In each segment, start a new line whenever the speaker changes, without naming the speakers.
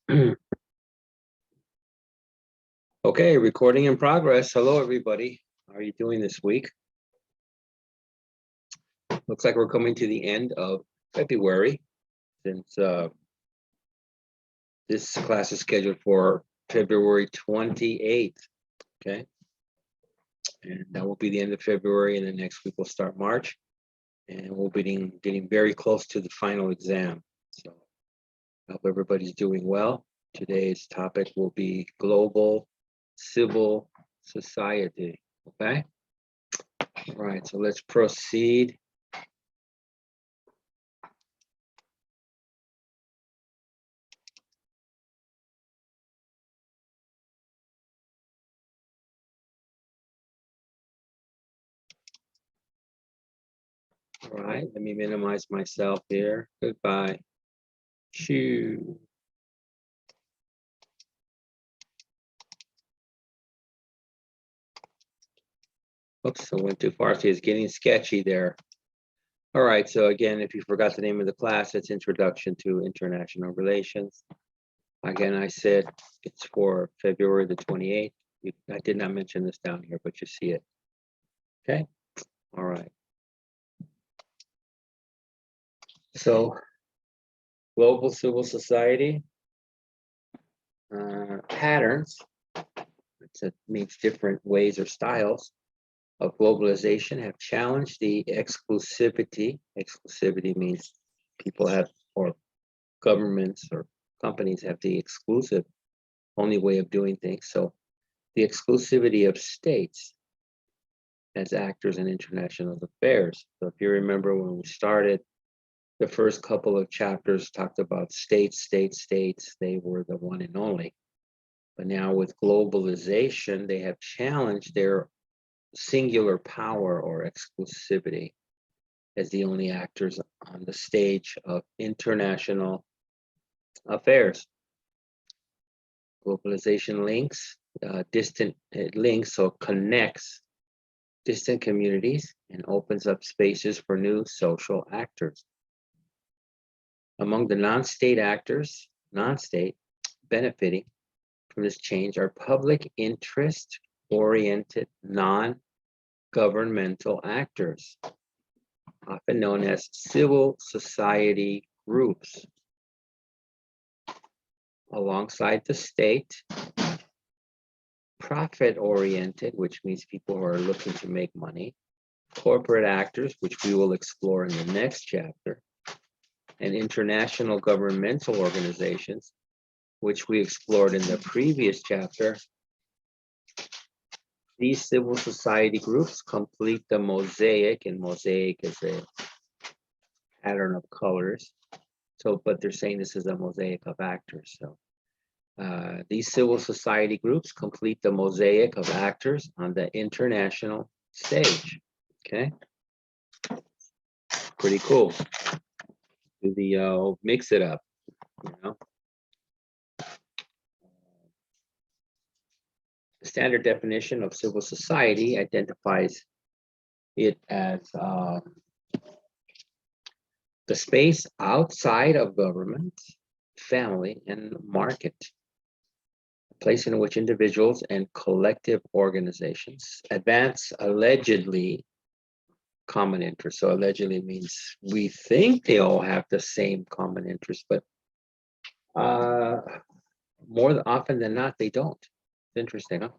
Okay, recording in progress. Hello, everybody. How are you doing this week? Looks like we're coming to the end of February, since this class is scheduled for February 28th. Okay, and that will be the end of February, and then next week we'll start March, and we'll be getting very close to the final exam. So I hope everybody's doing well. Today's topic will be global civil society. Okay. All right, so let's proceed. All right, let me minimize myself here. Goodbye. Shoo. Oops, I went too far. See, it's getting sketchy there. All right, so again, if you forgot the name of the class, it's Introduction to International Relations. Again, I said it's for February the 28th. I did not mention this down here, but you see it. Okay, all right. So, global civil society patterns, it means different ways or styles of globalization have challenged the exclusivity. Exclusivity means people have, or governments or companies have the exclusive only way of doing things. So the exclusivity of states as actors in international affairs. So if you remember when we started, the first couple of chapters talked about states. They were the one and only. But now with globalization, they have challenged their singular power or exclusivity as the only actors on the stage of international affairs. Globalization links, so connects distant communities and opens up spaces for new social actors. Among the non-state actors, benefiting from this change are public interest-oriented, non-governmental actors, often known as civil society groups. Alongside the state, profit-oriented, which means people who are looking to make money, corporate actors, which we will explore in the next chapter, and international governmental organizations, which we explored in the previous chapter. These civil society groups complete the mosaic, and mosaic is a pattern of colors. So, but they're saying this is a mosaic of actors. So these civil society groups complete the mosaic of actors on the international stage. Okay, pretty cool. Do the mix it up, you know. The standard definition of civil society identifies it as the space outside of government, family, and market, a place in which individuals and collective organizations advance allegedly common interests. So allegedly means we think they all have the same common interest, but more often than not, they don't. It's interesting, huh?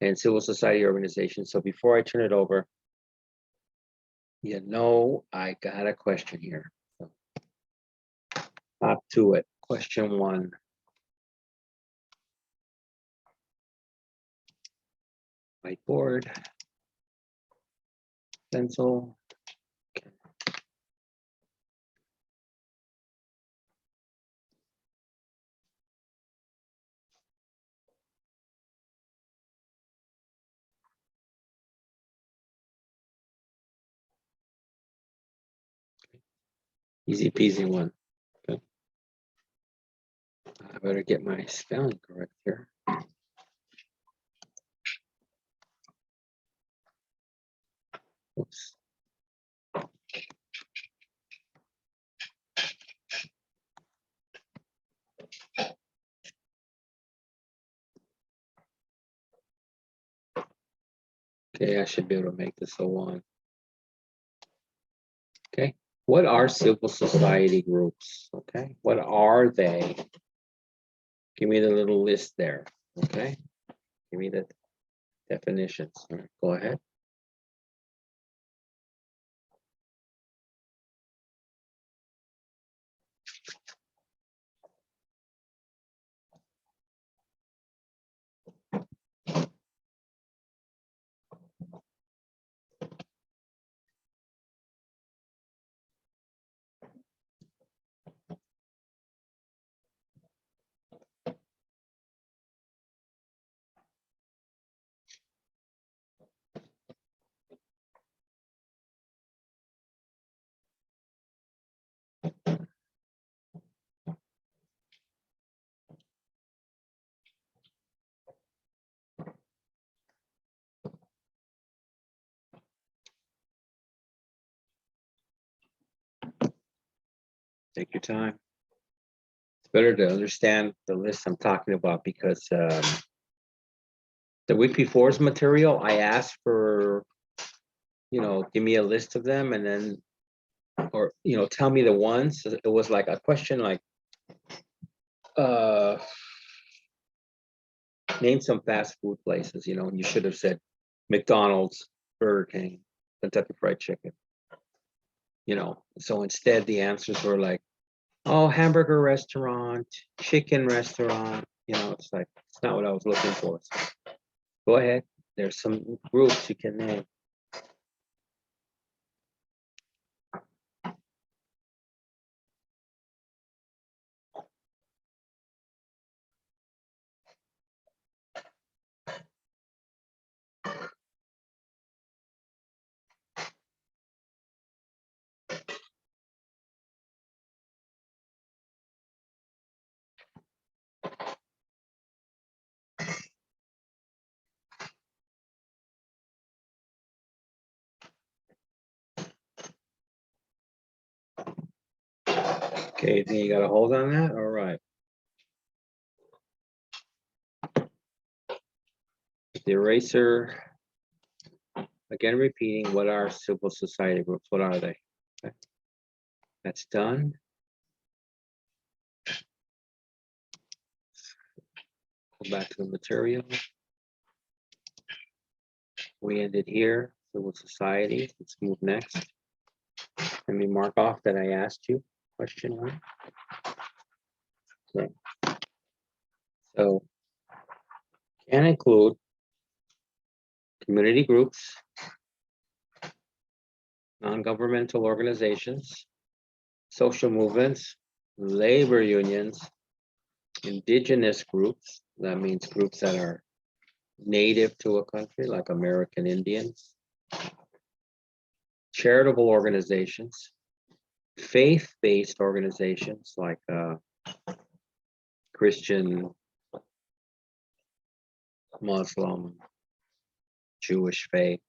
And civil society organizations. So before I turn it over, I got a question here. So, hop to it. Question 1. Whiteboard, pencil. Okay. Easy peasy one. Okay. I better get my spelling correct here. Oops. Okay, I should be able to make this a one. Okay, what are civil society groups? Okay, what are they? Give me the little list there. Okay, give me the definitions. All right, go ahead. Take your time. It's better to understand the list I'm talking about because the week before's material, I asked for, give me a list of them and then, or, tell me the ones. It was like a question like, name some fast food places, and you should have said McDonald's, Burger King, Kentucky Fried Chicken, So instead the answers were like, oh, hamburger restaurant, chicken restaurant, it's like, it's not what I was looking for. So go ahead. There's some groups you can name. Okay, then you got a hold on that? All right. The eraser, again, repeating, what are civil society groups? What are they? Okay. That's done. Go back to the material. We ended here, civil society. Let's move next. Let me mark off that I asked you question one. Okay. So can include community groups, non-governmental organizations, social movements, labor unions, indigenous groups. That means groups that are native to a country, like American Indians, charitable organizations, faith-based organizations like Christian, Muslim, Jewish faith,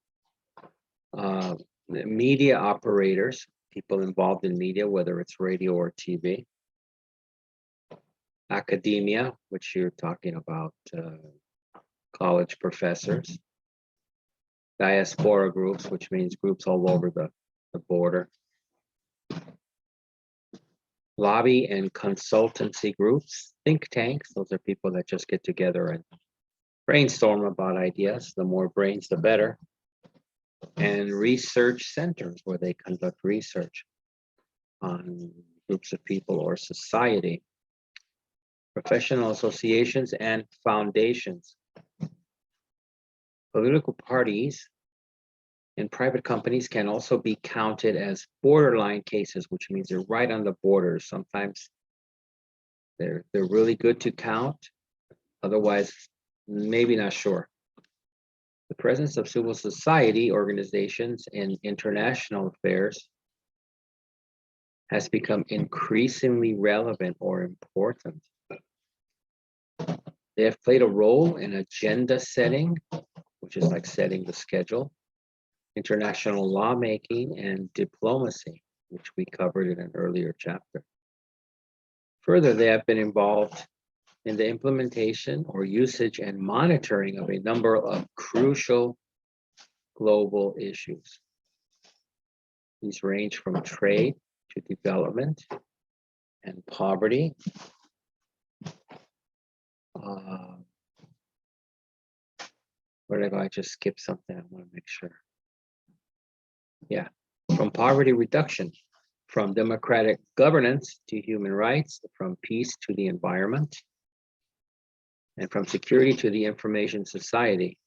media operators, people involved in media, whether it's radio or TV, academia, which you're talking about, college professors, diaspora groups, which means groups all over the border, lobby and consultancy groups, think tanks, those are people that just get together and brainstorm about ideas. The more brains, the better. And research centers where they conduct research on groups of people or society. Professional associations and foundations. Political parties and private companies can also be counted as borderline cases, which means they're right on the borders. Sometimes they're really good to count. Otherwise, maybe not sure. The presence of civil society organizations in international affairs has become increasingly relevant or important. They have played a role in agenda setting, which is like setting the schedule, international lawmaking, and diplomacy, which we covered in an earlier chapter. Further, they have been involved in the implementation or usage and monitoring of a number of crucial global issues. These range from trade to development and poverty. Where did I go? I just skipped something. I want to make sure. Yeah, from poverty reduction, from democratic governance to human rights, from peace to the environment, and from security to the information society.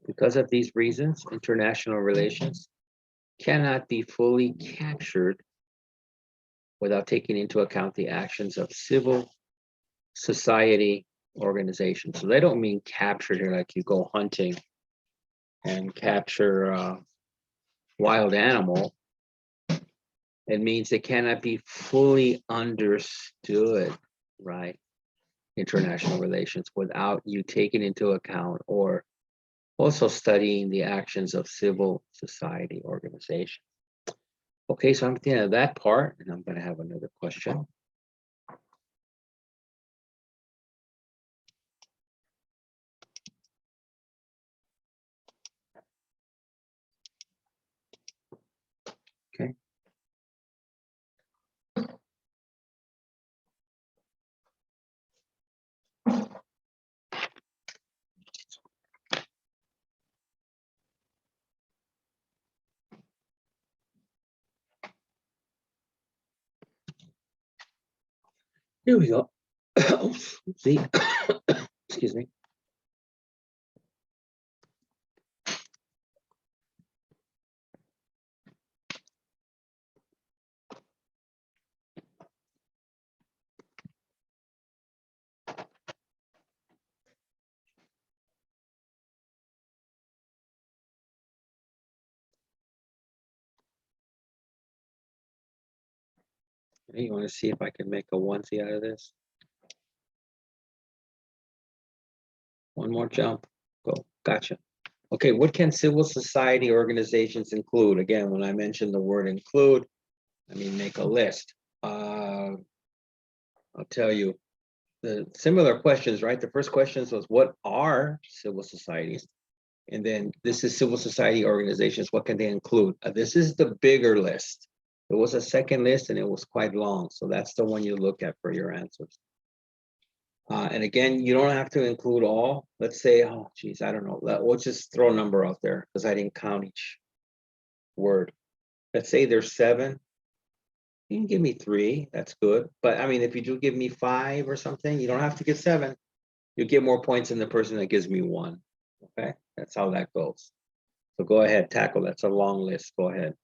Because of these reasons, international relations cannot be fully captured without taking into account the actions of civil society organizations. So they don't mean captured here like you go hunting and capture a wild animal. It means it cannot be fully understood, right? International relations without you taking into account or also studying the actions of civil society organizations. Okay, so I'm at the end of that part, and I'm going to have another question. Okay. Here we go. See, excuse me. Hey, you want to see if I can make a onesie out of this? One more jump. Go. Gotcha. Okay, what can civil society organizations include? Again, when I mention the word include, I mean make a list. I'll tell you the similar questions, right? The first question was, what are civil societies? And then this is civil society organizations. What can they include? This is the bigger list. There was a second list and it was quite long. So that's the one you look at for your answers. And again, you don't have to include all. Let's say, oh, geez, I don't know. We'll just throw a number out there because I didn't count each word. Let's say there's 7. You can give me 3. That's good. But I mean, if you do give me 5 or something, you don't have to get 7. You get more points than the person that gives me 1. Okay, that's how that goes. So go ahead, tackle. That's a long list. Go ahead.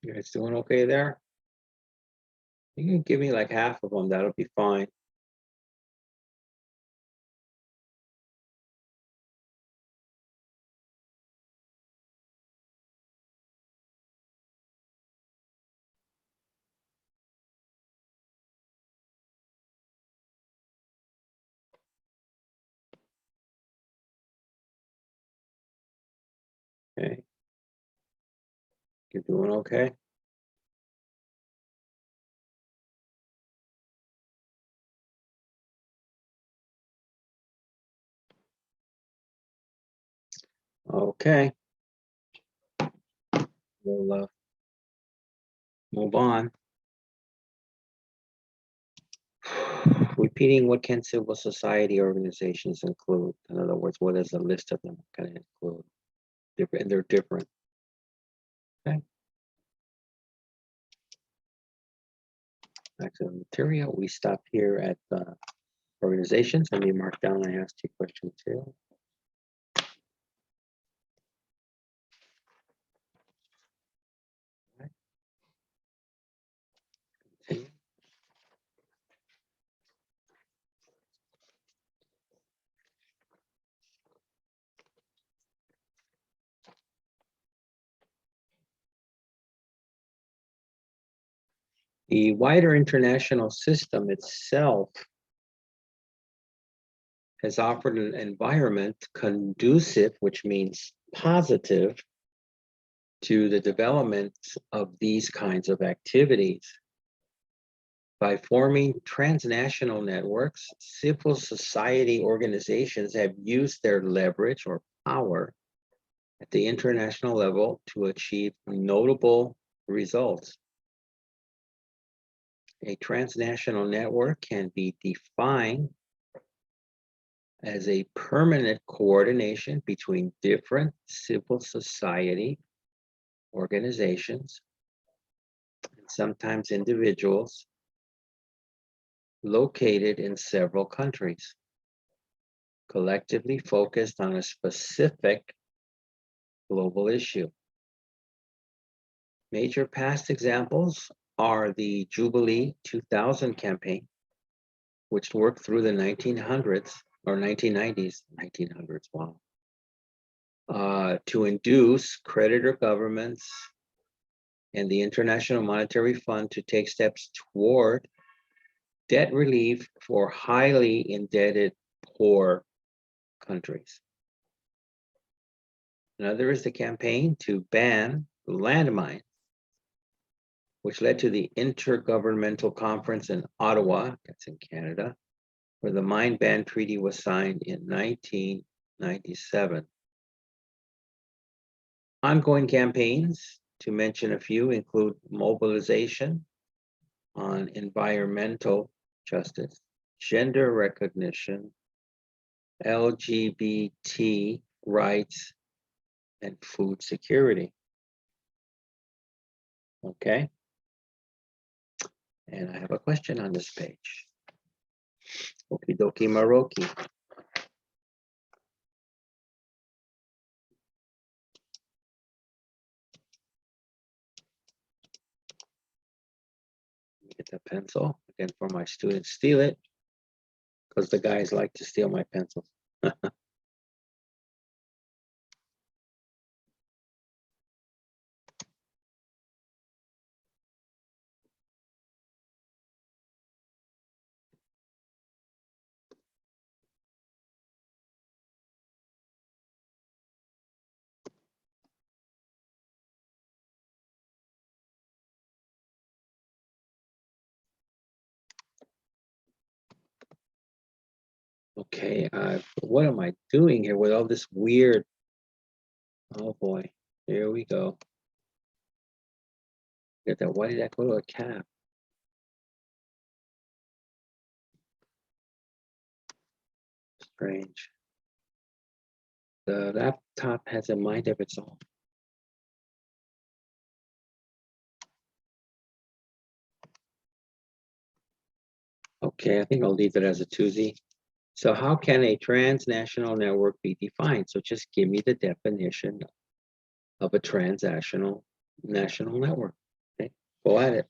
You guys doing okay there? You can give me like half of them, that'll be fine. Okay. You're doing okay? Okay. We'll move on. Repeating, what can civil society organizations include? In other words, what is the list of them going to include? Different, they're different. Okay. Back to the material. We stop here at organizations. Let me mark down. I asked you question 2. Right. Continue. The wider international system itself has offered an environment conducive, which means positive, to the development of these kinds of activities. By forming transnational networks, civil society organizations have used their leverage or power at the international level to achieve notable results. A transnational network can be defined as a permanent coordination between different civil society organizations, and sometimes individuals, located in several countries, collectively focused on a specific global issue. Major past examples are the Jubilee 2000 campaign, which worked through the 1900s or 1990s, 1900s, wow, to induce creditor governments and the International Monetary Fund to take steps toward debt relief for highly indebted poor countries. Another is the campaign to ban landmines, which led to the Intergovernmental Conference in Ottawa, that's in Canada, where the Mine Ban Treaty was signed in 1997. Ongoing campaigns, to mention a few, include mobilization on environmental justice, gender recognition, LGBT rights, and food security. Okay. And I have a question on this page. Okie dokie Maroki. Get the pencil again for my students. Steal it, because the guys like to steal my pencils. Okay, what am I doing here with all this weird? Oh boy, here we go. Get that. Why did that go to a cap? Strange. The laptop has a mind of its own. Okay, I think I'll leave it as a 2Z. So how can a transnational network be defined? So just give me the definition of a transnational network. Go at it.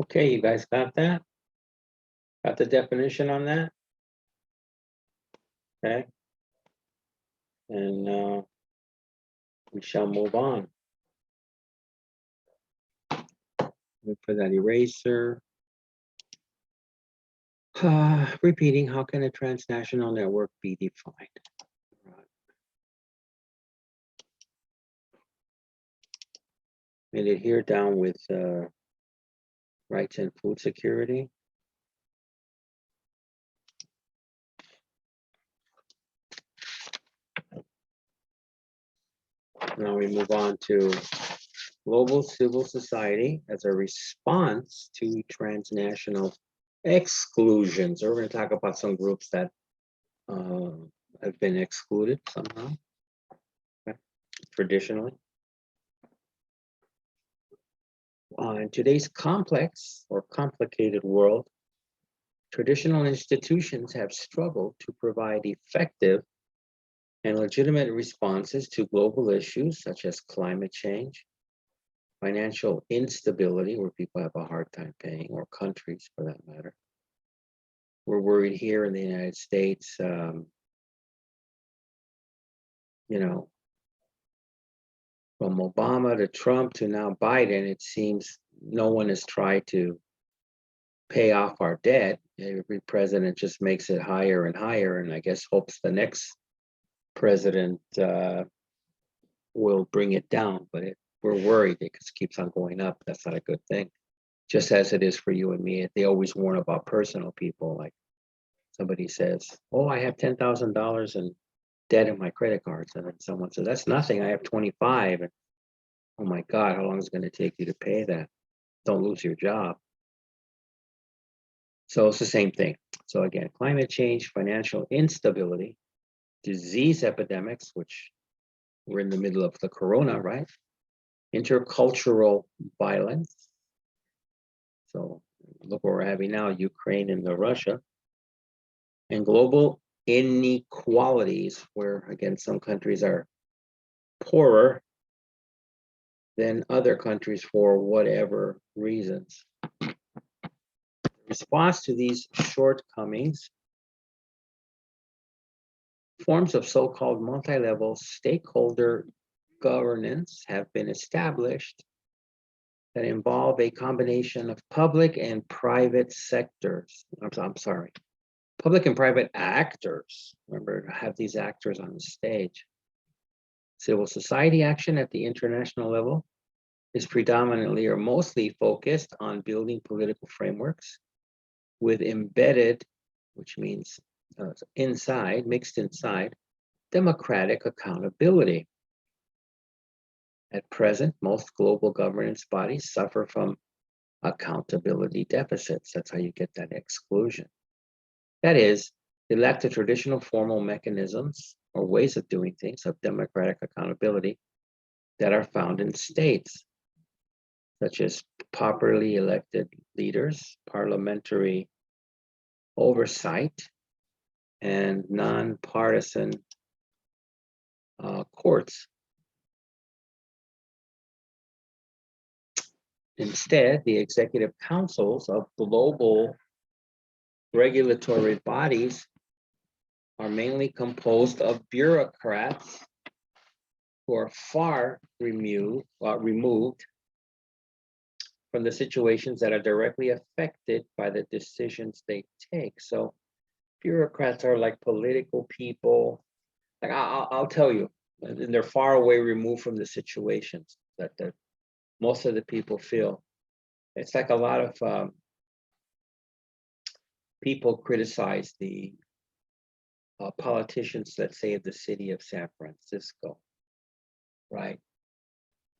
Okay, you guys got that? Got the definition on that? Okay. And we shall move on. Look for that eraser. Repeating, how can a transnational network be defined? Made it here down with rights and food security. Now we move on to global civil society as a response to transnational exclusions. So we're going to talk about some groups that have been excluded somehow, traditionally. In today's complex or complicated world, traditional institutions have struggled to provide effective and legitimate responses to global issues such as climate change, financial instability, where people have a hard time paying, or countries for that matter. We're worried here in the United States, you know, from Obama to Trump to now Biden, it seems no one has tried to pay off our debt. Every president just makes it higher and higher, and I guess hopes the next president will bring it down. But we're worried because it keeps on going up. That's not a good thing. Just as it is for you and me. They always warn about personal people. Like somebody says, "Oh, I have $10,000 in debt in my credit cards," and then someone says, "That's nothing. I have 25." And oh my God, how long is it going to take you to pay that? Don't lose your job. So it's the same thing. So again, climate change, financial instability, disease epidemics, which we're in the middle of the corona, right? Intercultural violence. So look what we're having now, Ukraine and Russia. And global inequalities, where again, some countries are poorer than other countries for whatever reasons. Response to these shortcomings, forms of so-called multi-level stakeholder governance have been established that involve a combination of public and private sectors. I'm sorry, public and private actors. Remember, have these actors on the stage. Civil society action at the international level is predominantly or mostly focused on building political frameworks with embedded, which means inside, mixed inside, democratic accountability. At present, most global governance bodies suffer from accountability deficits. That's how you get that exclusion. That is, they lack the traditional formal mechanisms or ways of doing things of democratic accountability that are found in states, such as properly elected leaders, parliamentary oversight, and nonpartisan courts. Instead, the executive councils of global regulatory bodies are mainly composed of bureaucrats who are far removed from the situations that are directly affected by the decisions they take. So bureaucrats are like political people. Like I'll tell you, and they're far away removed from the situations that most of the people feel. It's like a lot of people criticize the politicians, let's say, of the city of San Francisco, right?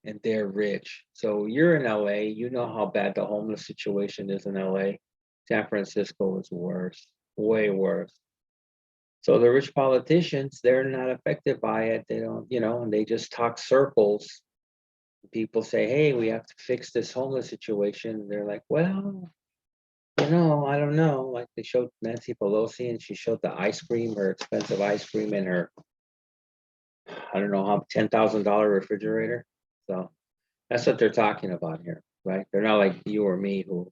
And they're rich. So you're in LA, you know how bad the homeless situation is in LA. San Francisco is worse, way worse. So the rich politicians, they're not affected by it. They don't, and they just talk circles. People say, hey, we have to fix this homeless situation. They're like, well, I don't know. Like they showed Nancy Pelosi and she showed the ice cream, her expensive ice cream in her, I don't know how, $10,000 refrigerator. So that's what they're talking about here, right? They're not like you or me who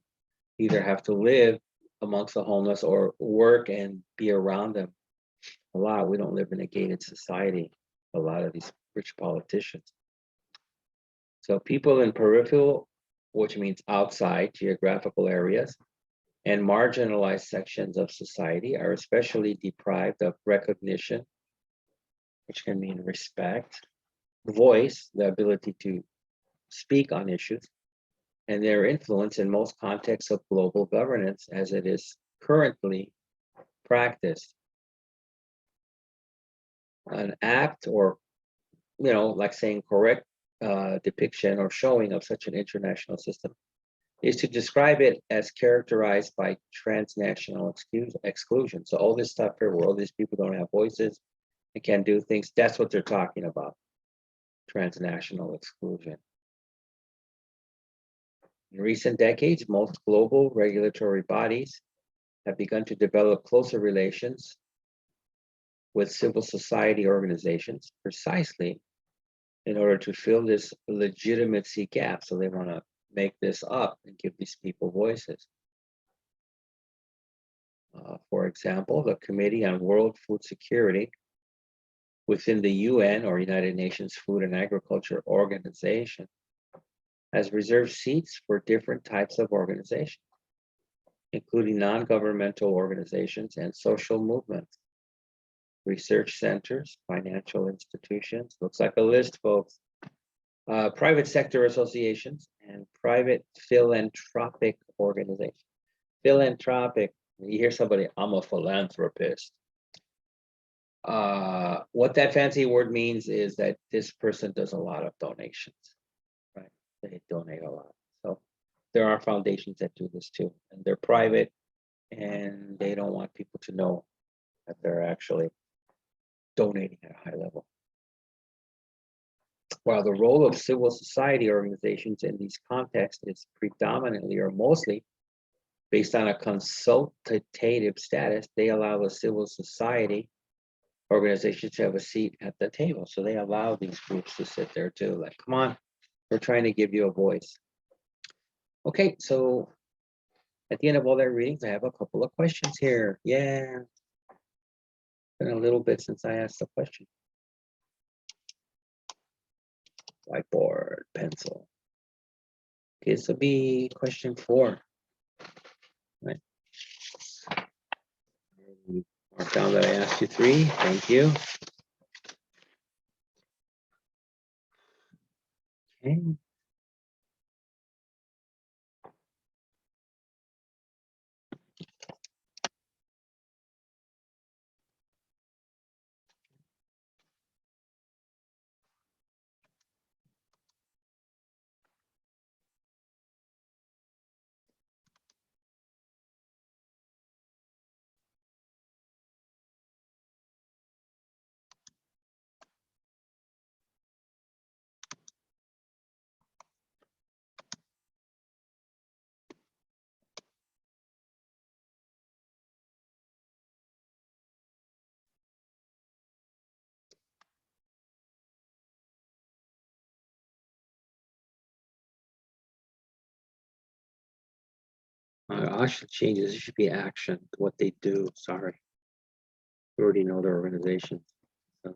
either have to live amongst the homeless or work and be around them a lot. We don't live in a gated society, a lot of these rich politicians. So people in peripheral, which means outside geographical areas, and marginalized sections of society are especially deprived of recognition, which can mean respect, voice, the ability to speak on issues, and their influence in most contexts of global governance as it is currently practiced. An apt or, like saying correct depiction or showing of such an international system is to describe it as characterized by transnational exclusion. So all this stuff here where all these people don't have voices and can't do things, that's what they're talking about, transnational exclusion. In recent decades, most global regulatory bodies have begun to develop closer relations with civil society organizations precisely in order to fill this legitimacy gap. So they want to make this up and give these people voices. For example, the Committee on World Food Security within the UN or United Nations Food and Agriculture Organization has reserved seats for different types of organizations. including non-governmental organizations and social movements, research centers, financial institutions. Looks like a list, folks. Private sector associations and private philanthropic organizations. Philanthropic, you hear somebody, I'm a philanthropist. What that fancy word means is that this person does a lot of donations, right? They donate a lot. So there are foundations that do this too, and they're private and they don't want people to know that they're actually donating at a high level. While the role of civil society organizations in these contexts is predominantly or mostly based on a consultative status, they allow the civil society organizations to have a seat at the table. So they allow these groups to sit there too, like, come on, we're trying to give you a voice. Okay, so at the end of all that readings, I have a couple of questions here. Yeah, been a little bit since I asked the question. Whiteboard, pencil. Okay, this will be question 4. Right. Mark down that I asked you 3. Thank you. Okay. I should change this. It should be action, what they do. Sorry. You already know their organization. So.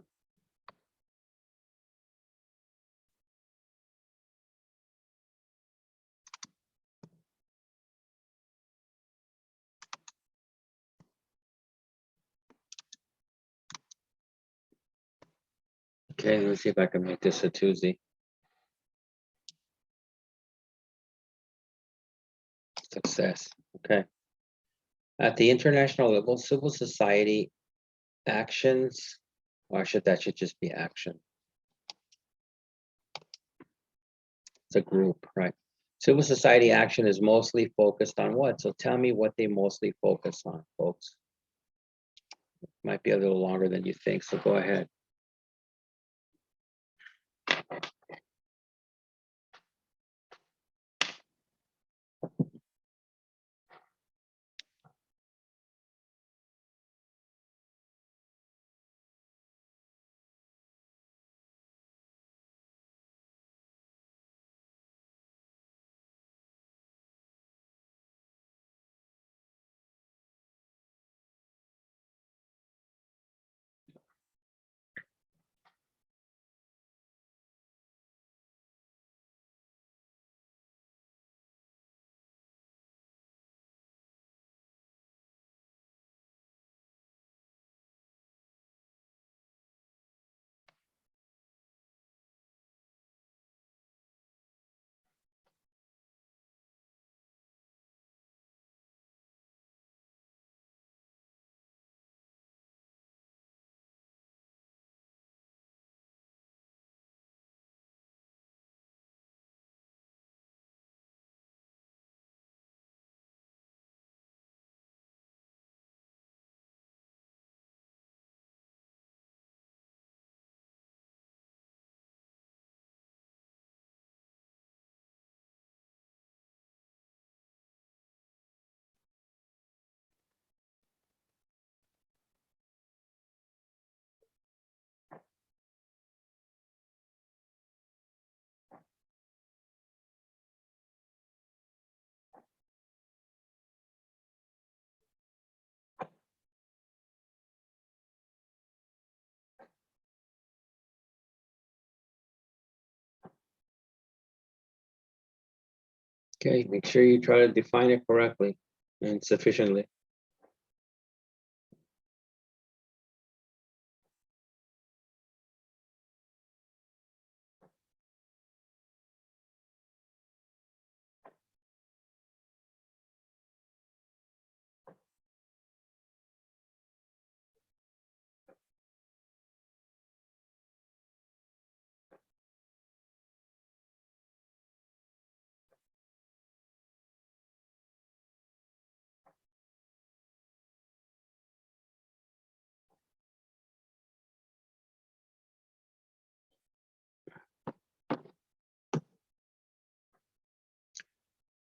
Okay, let's see if I can make this a Tuesday. Success. Okay. At the international level, civil society actions, or that should just be action. It's a group, right? Civil society action is mostly focused on what? So tell me what they mostly focus on, folks. It might be a little longer than you think, so go ahead. Okay, make sure you try to define it correctly. insufficiently.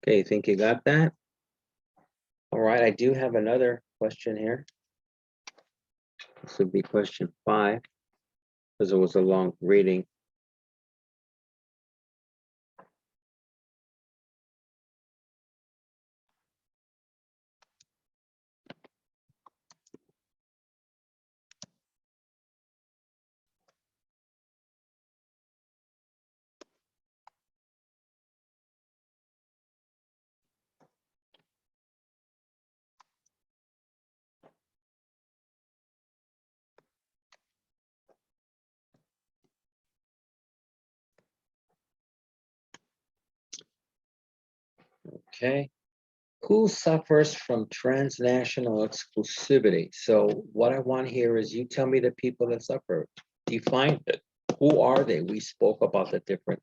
Okay, think you got that? All right, I do have another question here. This would be question 5, because it was a long reading. Okay. Who suffers from transnational exclusivity? So what I want here is you tell me the people that suffer. Define it. Who are they? We spoke about the different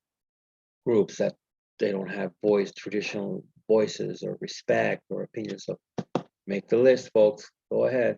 groups that they don't have traditional voices or respect or opinions. So make the list, folks. Go ahead.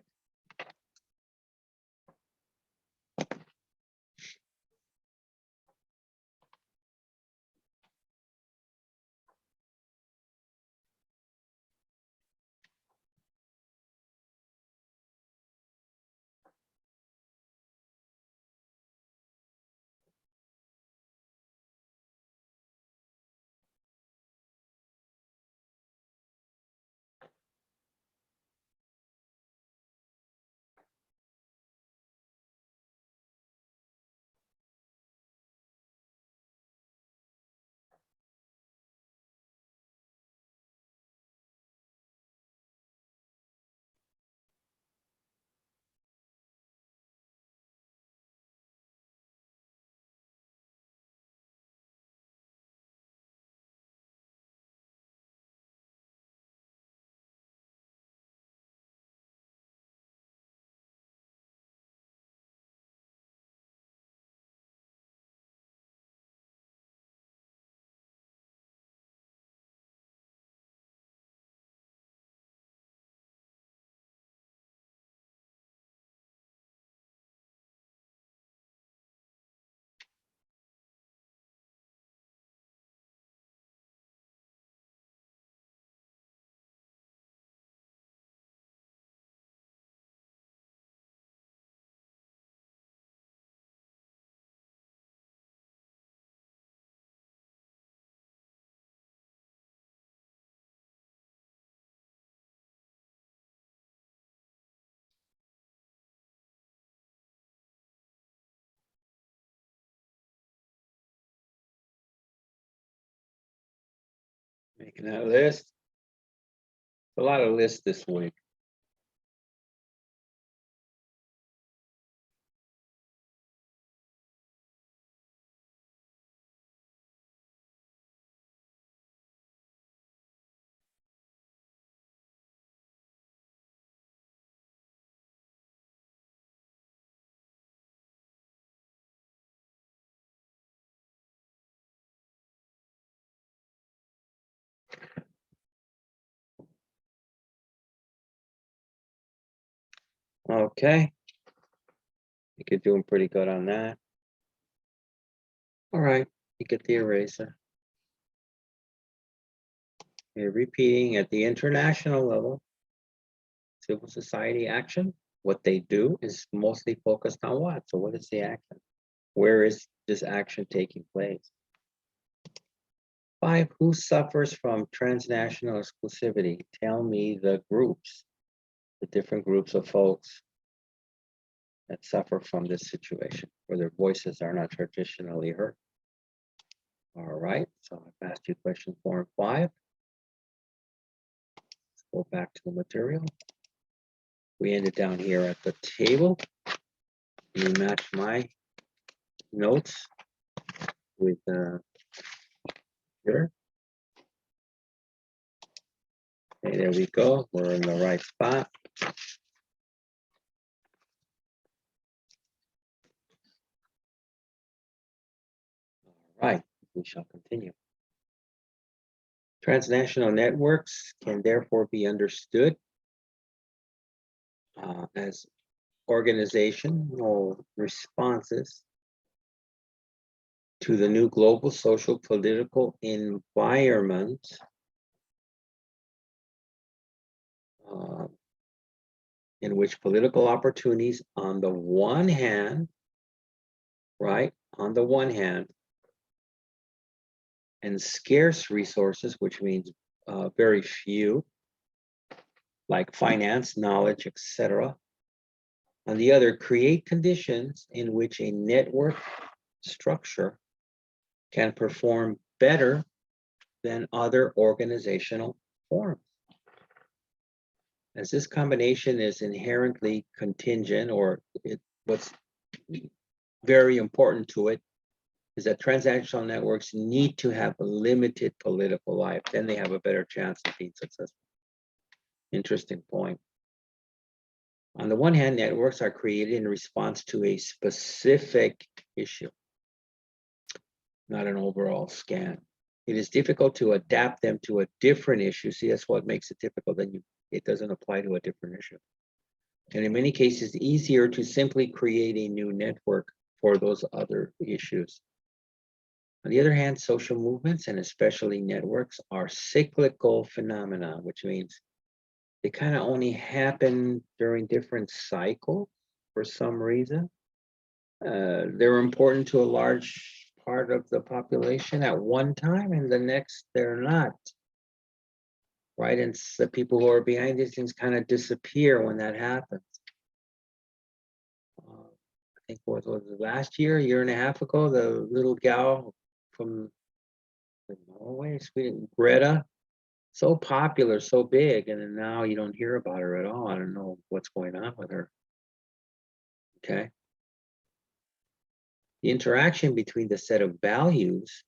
Making that list. A lot of lists this week. Okay. You could doing pretty good on that. All right, you get the eraser. You're repeating at the international level, civil society action. What they do is mostly focused on what? So what is the action? Where is this action taking place? 5, who suffers from transnational exclusivity? Tell me the groups, the different groups of folks that suffer from this situation, where their voices are not traditionally heard. All right, so I've asked you questions 4 and 5. Go back to the material. We ended down here at the table. You match my notes with here. Okay, there we go. We're in the right spot. All right, we shall continue. Transnational networks can therefore be understood as organizational responses to the new global social political environment in which political opportunities on the one hand, right, on the one hand, and scarce resources, which means very few, like finance, knowledge, etc. On the other, create conditions in which a network structure can perform better than other organizational forms. As this combination is inherently contingent, or what's very important to it is that transnational networks need to have a limited political life. Then they have a better chance of being successful. Interesting point. On the one hand, networks are created in response to a specific issue, not an overall scan. It is difficult to adapt them to a different issue. See, that's what makes it difficult. Then it doesn't apply to a different issue. And in many cases, easier to simply create a new network for those other issues. On the other hand, social movements, and especially networks, are cyclical phenomena, which means they kind of only happen during different cycles for some reason. They're important to a large part of the population at one time, and the next they're not. Right? And the people who are behind these things kind of disappear when that happens. I think what was it, last year and a half ago, the little gal from Norway, Sweden, Greta, so popular, so big, and then now you don't hear about her at all. I don't know what's going on with her. Okay. The interaction between the set of values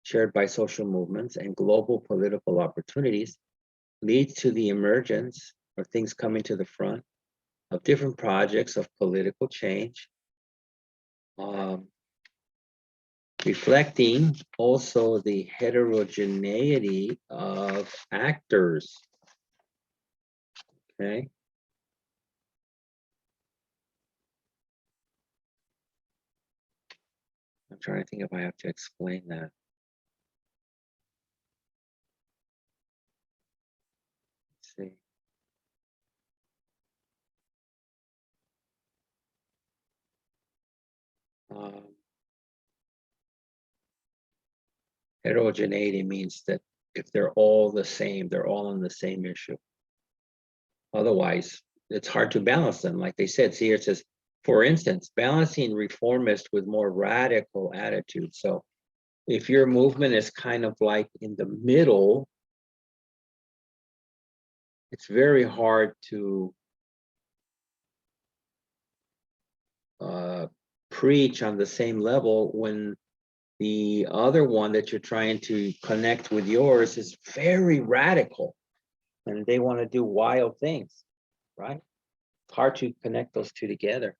shared by social movements and global political opportunities leads to the emergence, or things coming to the front, of different projects of political change, reflecting also the heterogeneity of actors. Okay. I'm trying to think if I have to explain that. Let's see. Heterogeneity means that if they're all the same, they're all on the same issue. Otherwise, it's hard to balance them. Like they said, see here it says, for instance, balancing reformist with more radical attitudes. So if your movement is kind of like in the middle, it's very hard to preach on the same level when the other one that you're trying to connect with yours is very radical and they want to do wild things, right? It's hard to connect those two together.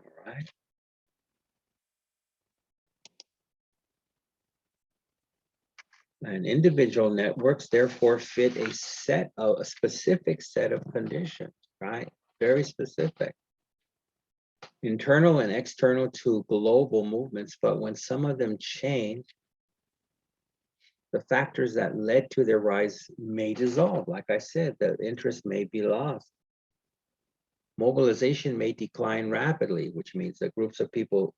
All right. And individual networks therefore fit a specific set of conditions, right? Very specific. Internal and external to global movements, but when some of them change, the factors that led to their rise may dissolve. Like I said, the interest may be lost. Mobilization may decline rapidly, which means that groups of people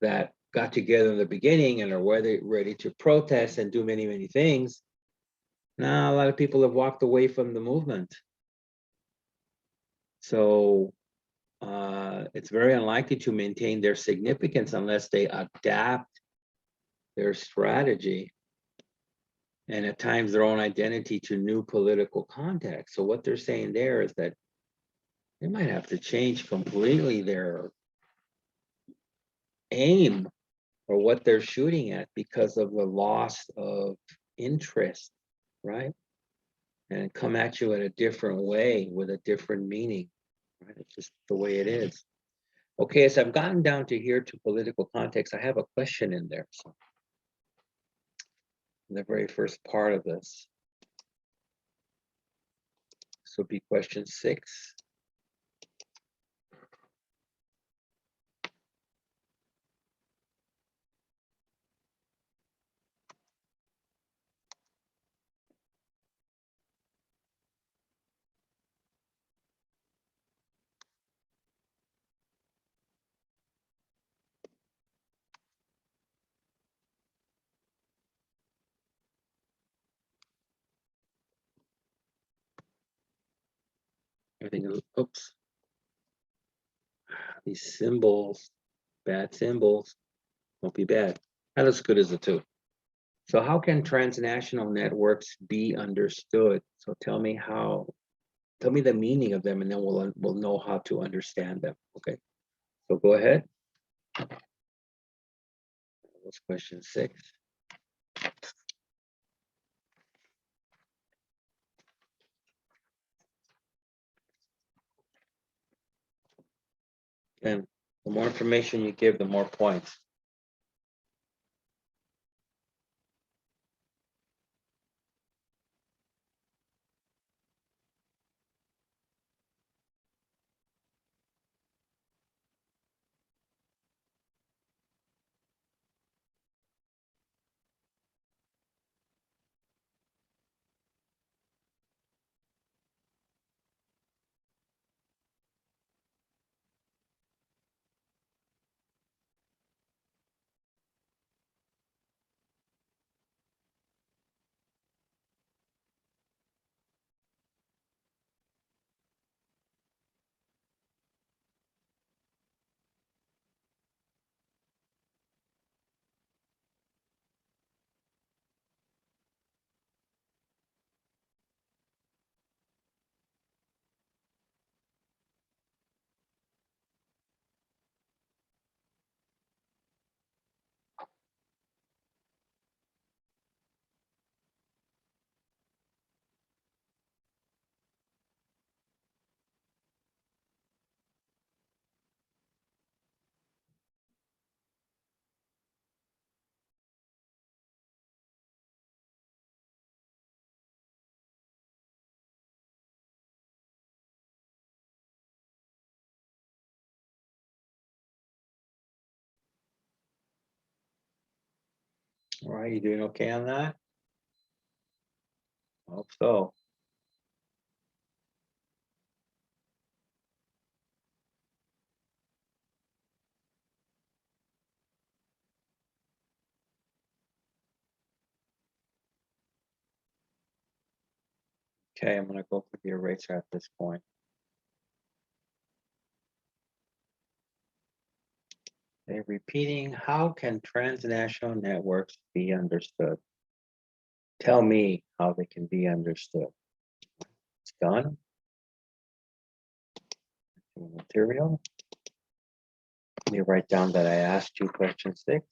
that got together in the beginning and are ready to protest and do many, many things. Now, a lot of people have walked away from the movement. So it's very unlikely to maintain their significance unless they adapt their strategy, and at times their own identity to new political context. So what they're saying there is that they might have to change completely their aim or what they're shooting at because of the loss of interest, right? And come at you in a different way with a different meaning, right? It's just the way it is. Okay, as I've gotten down to here to political context, I have a question in there. So the very first part of this. This will be question 6. Everything is, oops. These symbols, bad symbols, won't be bad. Not as good as the 2. So how can transnational networks be understood? So tell me the meaning of them, and then we'll know how to understand them. Okay. So go ahead. What's question 6? And the more information you give, the more points. All right, you doing okay on that? I hope so. Okay, I'm gonna go for the eraser at this point. They're repeating, how can transnational networks be understood? Tell me how they can be understood. It's done. Material. Let me write down that I asked you question 6.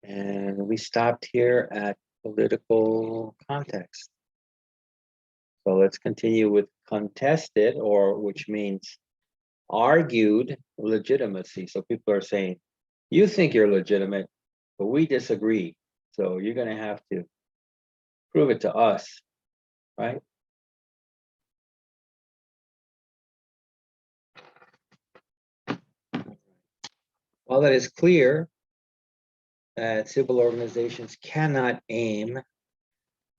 And we stopped here at political context. So let's continue with contested, or which means argued legitimacy. So people are saying, you think you're legitimate, but we disagree. So you're going to have to prove it to us, right? While it is clear that civil organizations cannot aim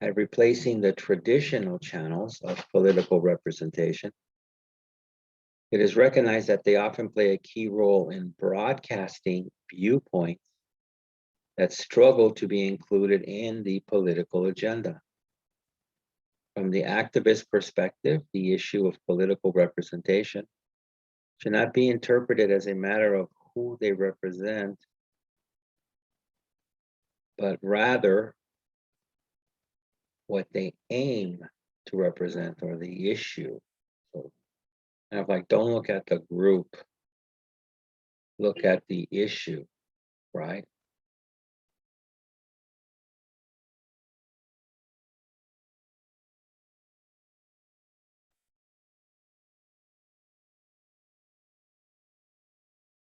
at replacing the traditional channels of political representation, it is recognized that they often play a key role in broadcasting viewpoints that struggle to be included in the political agenda. From the activist perspective, the issue of political representation should not be interpreted as a matter of who they represent, but rather what they aim to represent or the issue. So kind of like, don't look at the group, look at the issue, right?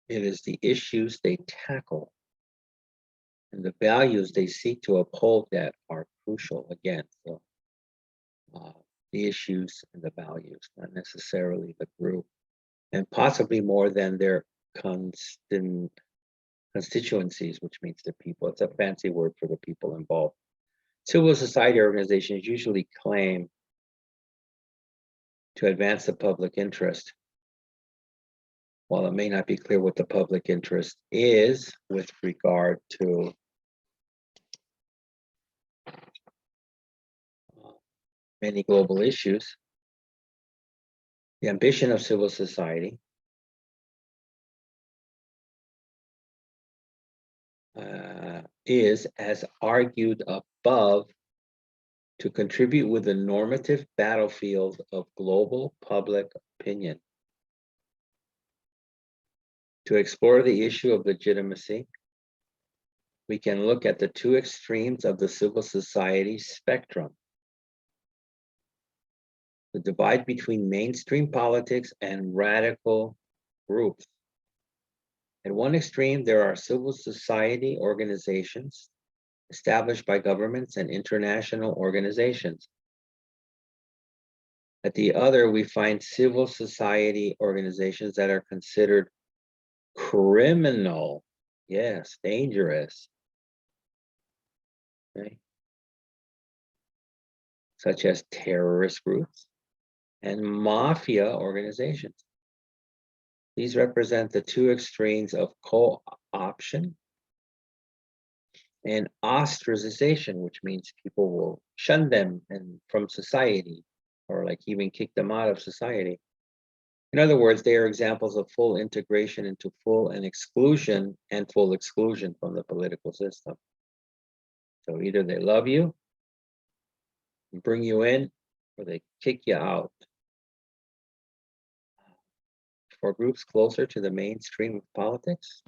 It is the issues they tackle and the values they seek to uphold that are crucial again. So the issues and the values, not necessarily the group, and possibly more than their constituencies, which means the people. It's a fancy word for the people involved. Civil society organizations usually claim to advance the public interest. While it may not be clear what the public interest is with regard to many global issues, the ambition of civil society is, as argued above, to contribute with the normative battlefield of global public opinion, to explore the issue of legitimacy. We can look at the two extremes of the civil society spectrum: the divide between mainstream politics and radical groups. At one extreme, there are civil society organizations established by governments and international organizations. At the other, we find civil society organizations that are considered criminal, yes, dangerous, okay, such as terrorist groups and mafia organizations. These represent the two extremes of co-option and ostracization, which means people will shun them from society, or like even kick them out of society. In other words, they are examples of full integration into full exclusion and full exclusion from the political system. So either they love you, bring you in, or they kick you out. For groups closer to the mainstream of politics,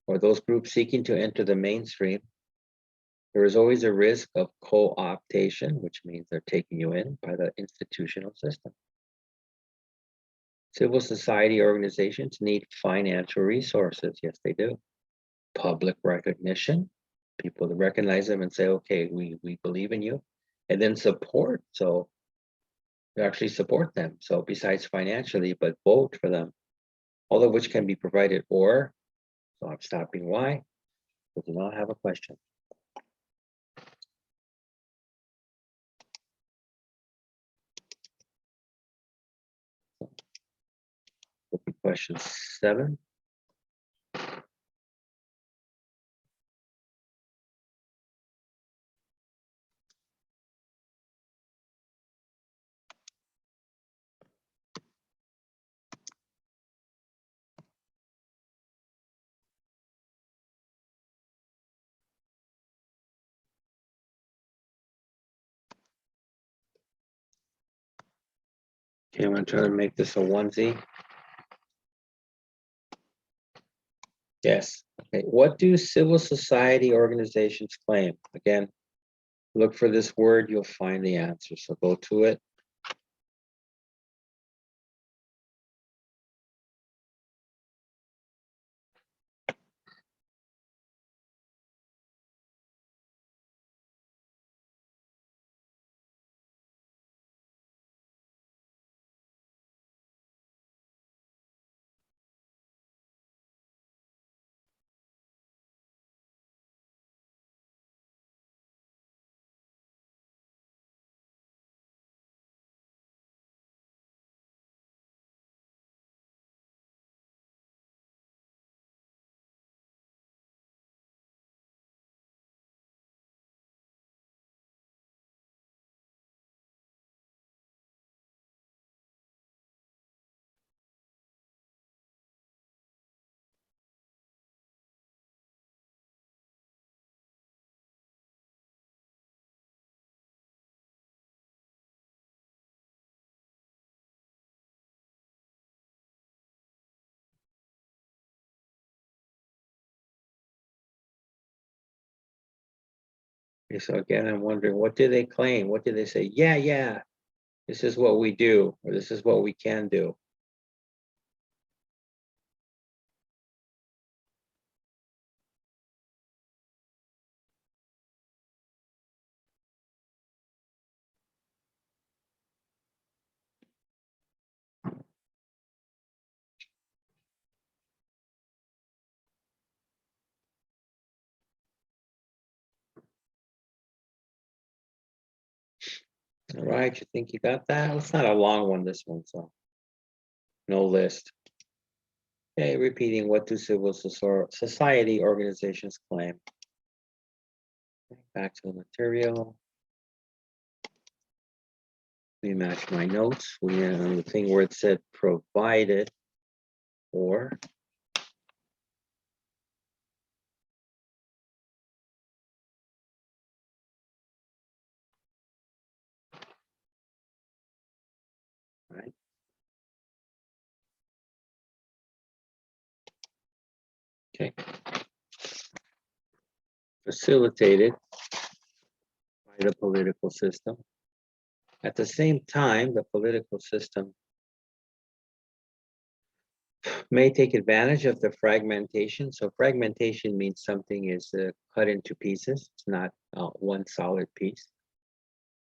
or those groups seeking to enter the mainstream, there is always a risk of co-optation, which means they're taking you in by the institutional system. Civil society organizations need financial resources. Yes, they do. Public recognition, people to recognize them and say, okay, we believe in you. And then support. So you actually support them. So besides financially, but vote for them, all of which can be provided. Or, so I'm stopping why, because you not have a question. Question 7. Okay, I'm going to try to make this a onesie. Yes. Okay. What do civil society organizations claim? Again, look for this word, you'll find the answer. So go to it. Okay, so again, I'm wondering, what do they claim? What do they say? Yeah, this is what we do, or this is what we can do. All right, you think you got that? It's not a long one, this one, so no list. Okay, repeating, what do civil society organizations claim? Back to the material. We match my notes. We have the thing where it said provided or. Right. Okay. Facilitated by the political system. At the same time, the political system may take advantage of the fragmentation. So fragmentation means something is cut into pieces. It's not one solid piece.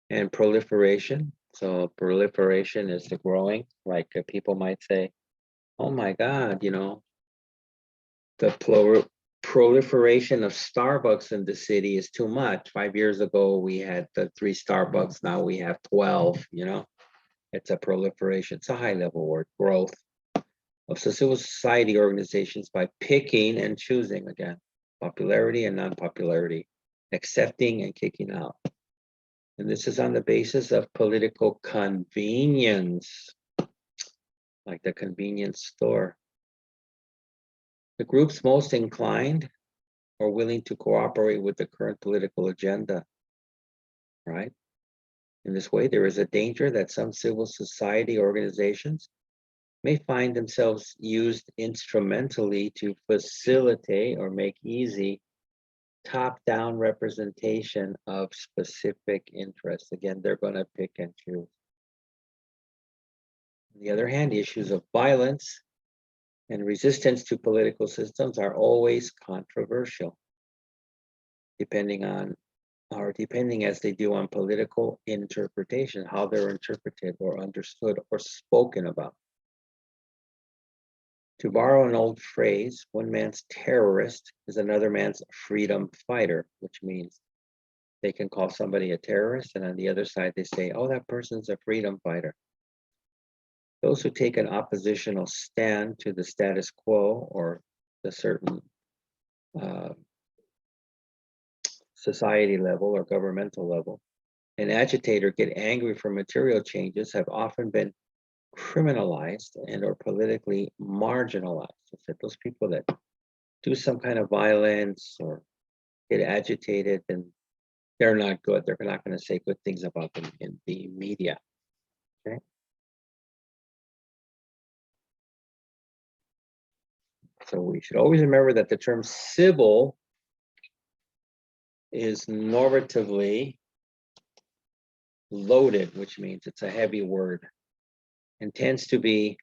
And proliferation. So proliferation is the growing, like people might say, oh my God, you know, the proliferation of Starbucks in the city is too much. 5 years ago, we had the 3 Starbucks. Now we have 12, you know, it's a proliferation. It's a high level word, growth of civil society organizations by picking and choosing, again, popularity and non-popularity, accepting and kicking out. And this is on the basis of political convenience, like the convenience store. The groups most inclined or willing to cooperate with the current political agenda, right? In this way, there is a danger that some civil society organizations may find themselves used instrumentally to facilitate or make easy top-down representation of specific interests. Again, they're going to pick and choose. On the other hand, issues of violence and resistance to political systems are always controversial, depending as they do on political interpretation, how they're interpreted or understood or spoken about. To borrow an old phrase, one man's terrorist is another man's freedom fighter, which means they can call somebody a terrorist, and on the other side, they say, oh, that person's a freedom fighter. Those who take an oppositional stand to the status quo or the certain society level or governmental level, and agitate or get angry for material changes have often been criminalized and or politically marginalized. So those people that do some kind of violence or get agitated, and they're not good. They're not going to say good things about them in the media. Okay. So we should always remember that the term civil is normatively loaded, which means it's a heavy word and tends to be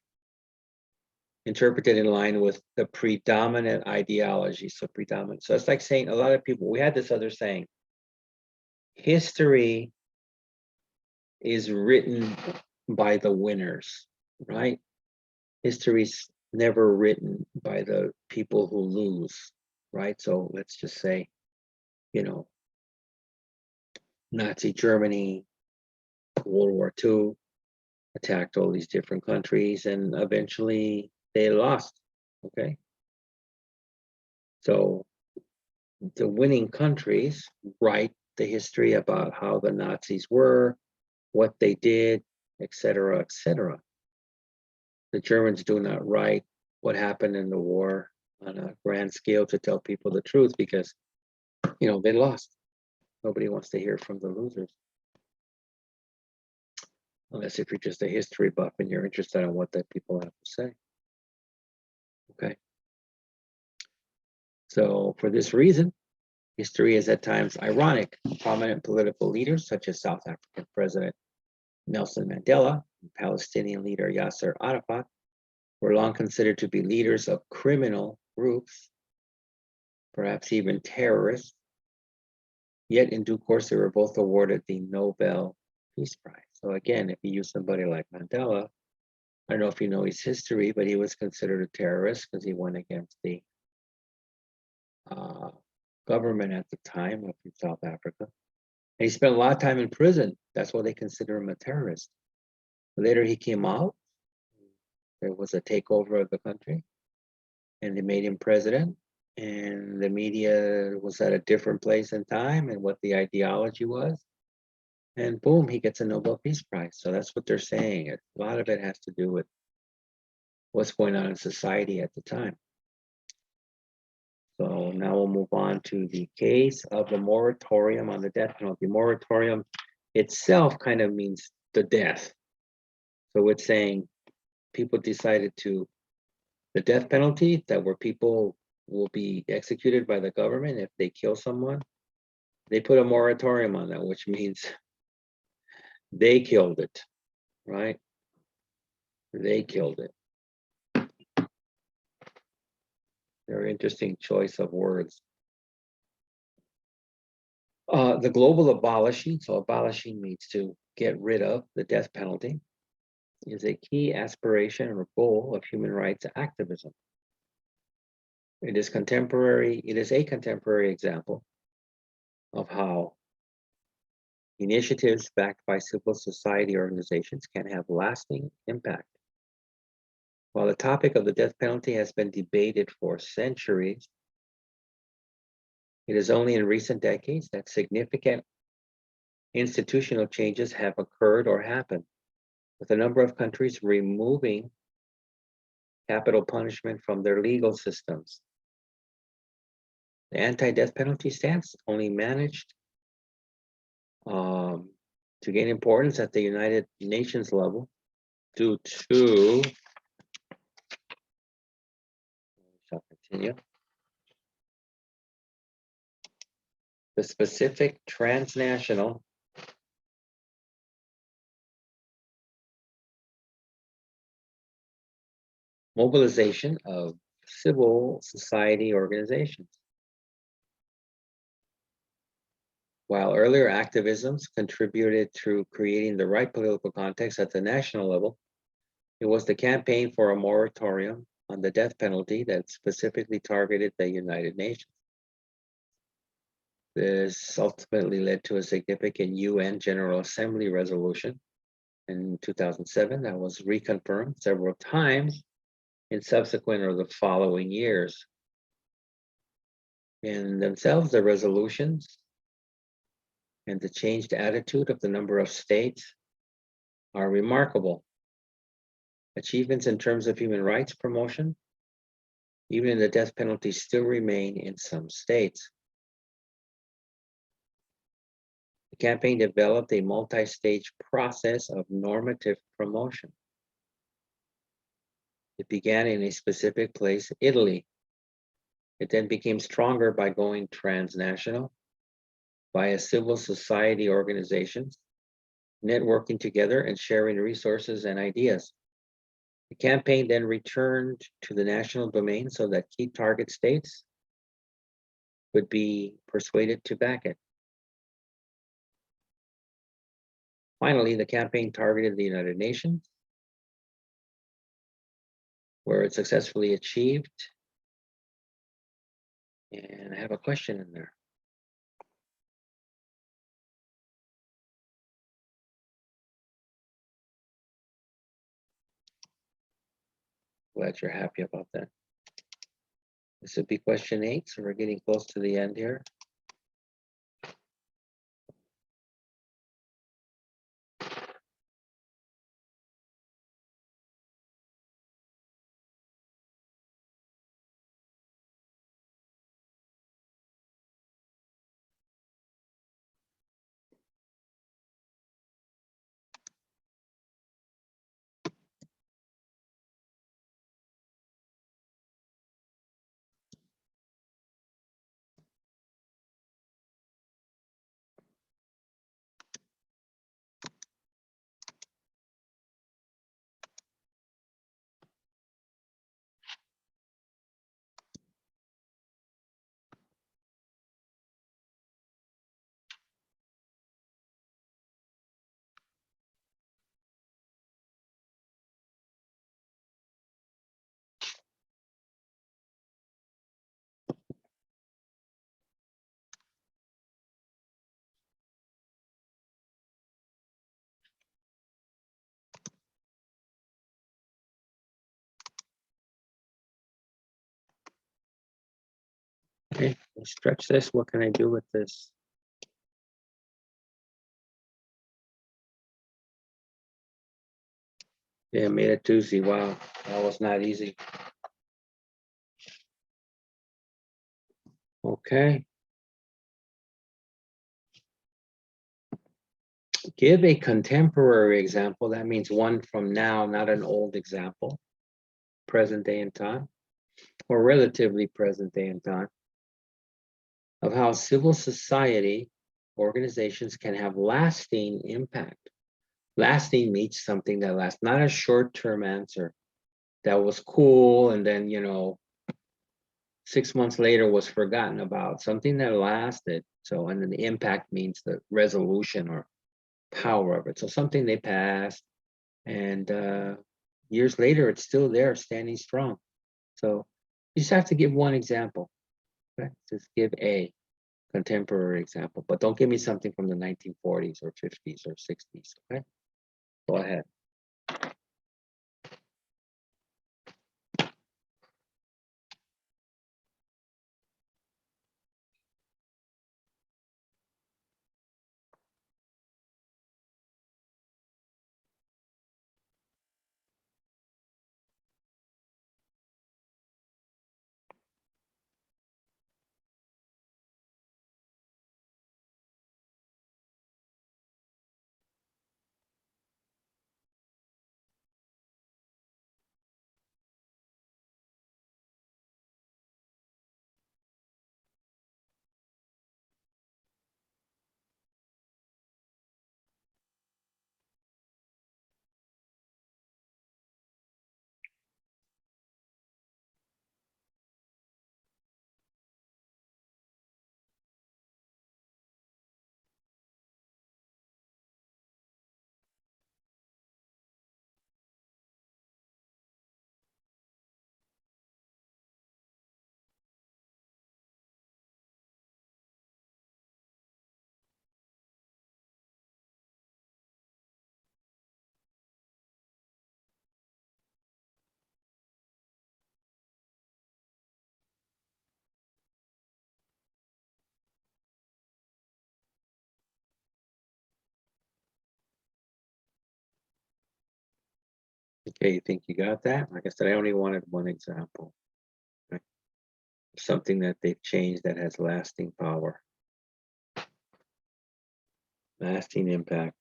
interpreted in line with the predominant ideology. So predominant. So it's like saying, a lot of people, we had this other saying, history is written by the winners, right? History's never written by the people who lose, right? So let's just say, you know, Nazi Germany, World War II, attacked all these different countries, and eventually they lost, okay? So the winning countries write the history about how the Nazis were, what they did, etc., etc. The Germans do not write what happened in the war on a grand scale to tell people the truth because, you know, they lost. Nobody wants to hear from the losers. Unless if you're just a history buff and you're interested in what the people have to say. Okay. So for this reason, History is at times ironic. Prominent political leaders, such as South African President Nelson Mandela and Palestinian leader Yasser Arafat, were long considered to be leaders of criminal groups, perhaps even terrorists. Yet in due course, they were both awarded the Nobel Peace Prize. So again, if you use somebody like Mandela, I don't know if you know his history, but he was considered a terrorist because he went against the government at the time of South Africa. And he spent a lot of time in prison. That's why they consider him a terrorist. Later, he came out. There was a takeover of the country, and they made him president. And the media was at a different place and time and what the ideology was. And boom, he gets a Nobel Peace Prize. So that's what they're saying. A lot of it has to do with what's going on in society at the time. So now we'll move on to the case of the moratorium on the death penalty. Moratorium itself kind of means the death. So it's saying people decided to, the death penalty, that where people will be executed by the government if they kill someone, they put a moratorium on that, which means they killed it, right? They killed it. Very interesting choice of words. The global abolishing, so abolishing means to get rid of the death penalty, is a key aspiration or goal of human rights activism. It is a contemporary example of how initiatives backed by civil society organizations can have lasting impact. While the topic of the death penalty has been debated for centuries, it is only in recent decades that significant institutional changes have occurred or happened, with a number of countries removing capital punishment from their legal systems. The anti-death penalty stance only managed to gain importance at the United Nations level due to, shall continue, the specific transnational mobilization of civil society organizations. While earlier activisms contributed to creating the right political context at the national level, it was the campaign for a moratorium on the death penalty that specifically targeted the United Nations. This ultimately led to a significant UN General Assembly resolution in 2007 that was reconfirmed several times in subsequent or the following years. In themselves, the resolutions and the changed attitude of the number of states are remarkable. Achievements in terms of human rights promotion, even in the death penalty, still remain in some states. The campaign developed a multi-stage process of normative promotion. It began in a specific place, Italy. It then became stronger by going transnational, via civil society organizations, networking together and sharing resources and ideas. The campaign then returned to the national domain so that key target states would be persuaded to back it. Finally, the campaign targeted the United Nations, where it successfully achieved. And I have a question in there. Glad you're happy about that. This would be question 8, so we're getting close to the end here. Stretch this. What can I do with this? Yeah, made it Tuesday. Wow, that was not easy. Okay. Give a contemporary example. That means one from now, not an old example. Present day and time, or relatively present day and time, of how civil society organizations can have lasting impact. Lasting means something that lasts, not a short-term answer that was cool and then, 6 months later was forgotten about, something that lasted. So, and then the impact means the resolution or power of it. So something they passed and years later, it's still there standing strong. So you just have to give one example. Okay? Just give a contemporary example, but don't give me something from the 1940s or 50s or 60s. Okay, go ahead. Okay, you think you got that? Like I said, I only wanted one example. Okay? Something that they've changed that has lasting power, lasting impact.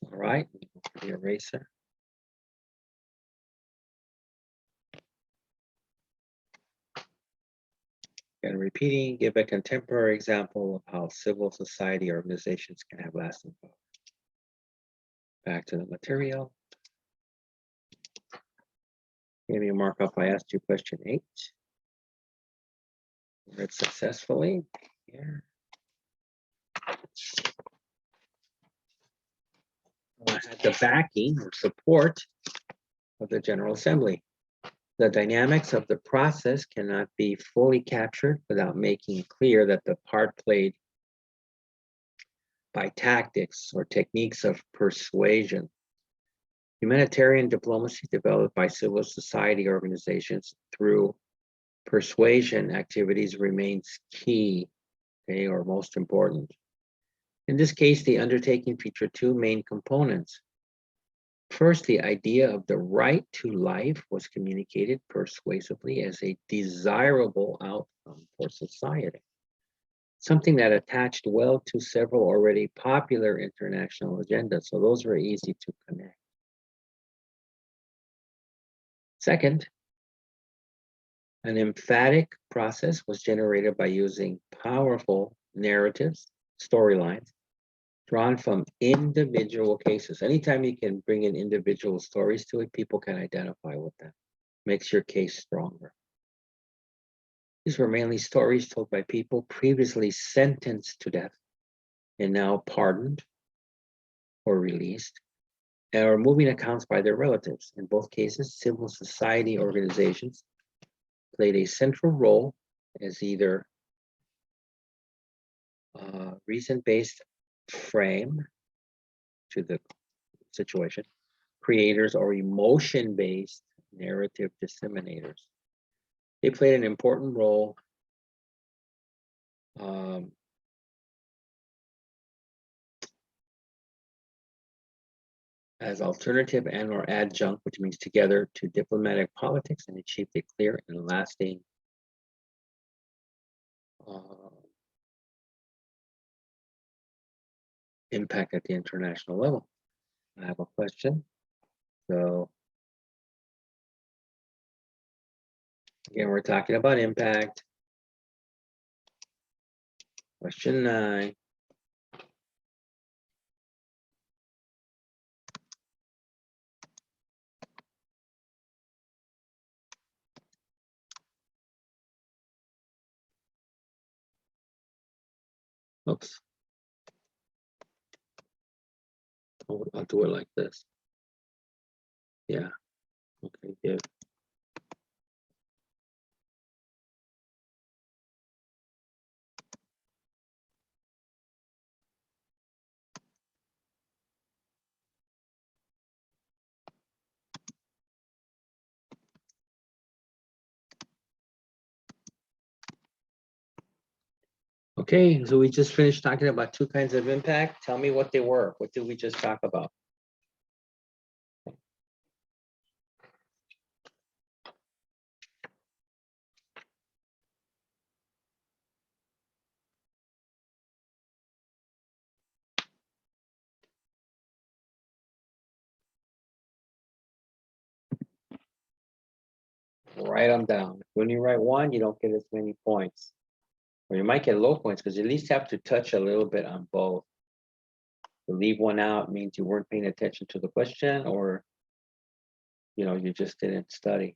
All right, the eraser. And repeating, give a contemporary example of how civil society organizations can have lasting power. Back to the material. Give me a mark up. I asked you question 8. Read successfully. Here. Had the backing or support of the General Assembly. The dynamics of the process cannot be fully captured without making clear that the part played by tactics or techniques of persuasion. Humanitarian diplomacy developed by civil society organizations through persuasion activities remains key, okay, or most important. In this case, the undertaking featured two main components. First, the idea of the right to life was communicated persuasively as a desirable outcome for society, something that attached well to several already popular international agendas. So those were easy to connect. Second, an emphatic process was generated by using powerful narratives, storylines, drawn from individual cases. Anytime you can bring in individual stories to it, people can identify with them. Makes your case stronger. These were mainly stories told by people previously sentenced to death and now pardoned or released, or moving accounts by their relatives. In both cases, civil society organizations played a central role as either reason-based frame to the situation, creators or emotion-based narrative disseminators. They played an important role as alternative and or adjunct, which means together, to diplomatic politics, and achieved a clear and lasting impact at the international level. I have a question. So again, we're talking about impact. Question 9. Oops. I'll do it like this. Yeah. Okay, good. Okay, so we just finished talking about 2 kinds of impact. Tell me what they were. What did we just talk about? Write them down. When you write 1, you don't get as many points. Or you might get low points because you at least have to touch a little bit on both. To leave 1 out means you weren't paying attention to the question, or you just didn't study.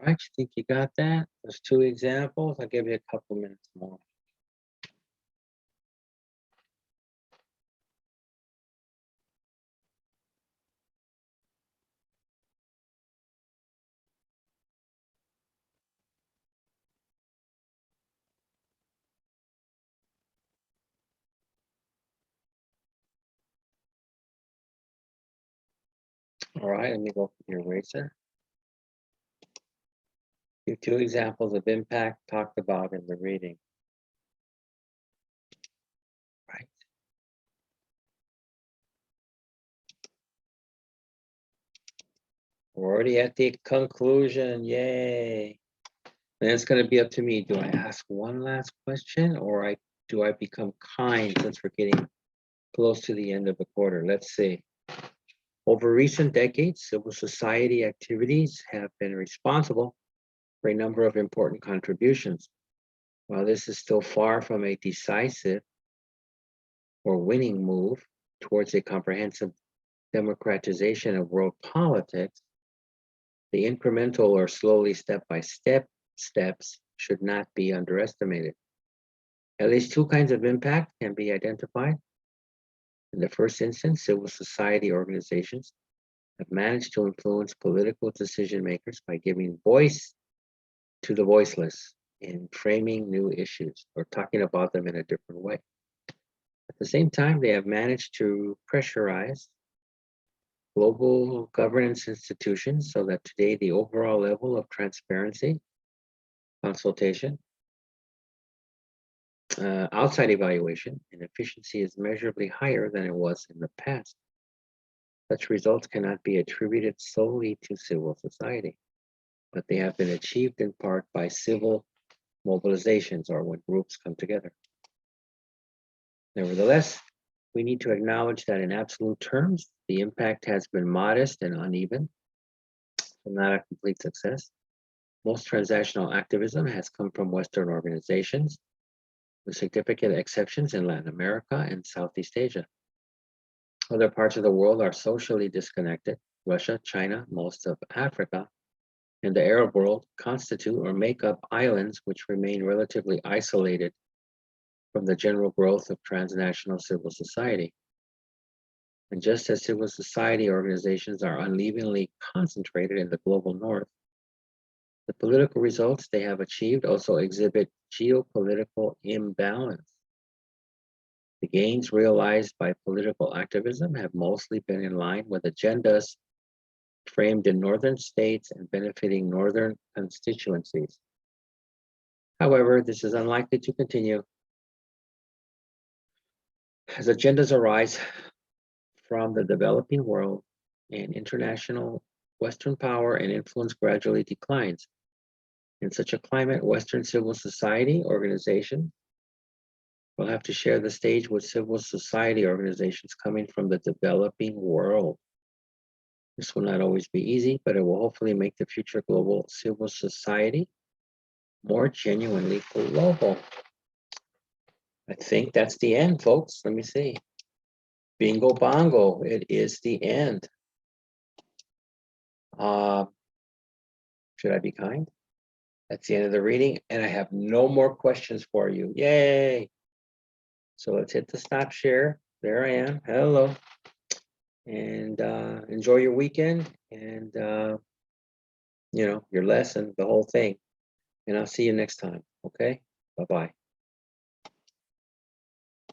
All right, you think you got that? There's 2 examples. I'll give you a couple minutes more. All right, let me go for the eraser. Give 2 examples of impact talked about in the reading. Right. We're already at the conclusion. Yay. Then it's going to be up to me. Do I ask one last question, or do I become kind since we're getting close to the end of the quarter? Let's see. Over recent decades, civil society activities have been responsible for a number of important contributions. While this is still far from a decisive or winning move towards a comprehensive democratization of world politics, the incremental or slowly step-by-step steps should not be underestimated. At least 2 kinds of impact can be identified. In the first instance, civil society organizations have managed to influence political decision makers by giving voice to the voiceless in framing new issues or talking about them in a different way. At the same time, they have managed to pressurize global governance institutions so that today the overall level of transparency, consultation, outside evaluation, and efficiency is measurably higher than it was in the past. Such results cannot be attributed solely to civil society, but they have been achieved in part by civil mobilizations or when groups come together. Nevertheless, we need to acknowledge that in absolute terms, the impact has been modest and uneven, so not a complete success. Most transnational activism has come from Western organizations, with significant exceptions in Latin America and Southeast Asia. Other parts of the world are socially disconnected. Russia, China, most of Africa, and the Arab world constitute or make up islands which remain relatively isolated from the general growth of transnational civil society. And just as civil society organizations are unevenly concentrated in the global north, the political results they have achieved also exhibit geopolitical imbalance. The gains realized by political activism have mostly been in line with agendas framed in northern states and benefiting northern constituencies. However, this is unlikely to continue as agendas arise from the developing world and international Western power and influence gradually declines. In such a climate, Western civil society organizations will have to share the stage with civil society organizations coming from the developing world. This will not always be easy, but it will hopefully make the future global civil society more genuinely global. I think that's the end, folks. Let me see. Bingo bongo, it is the end. Should I be kind? That's the end of the reading, and I have no more questions for you. Yay! So let's hit the stop share. There I am. Hello. And enjoy your weekend and your lesson, the whole thing. And I'll see you next time. Okay? Bye-bye.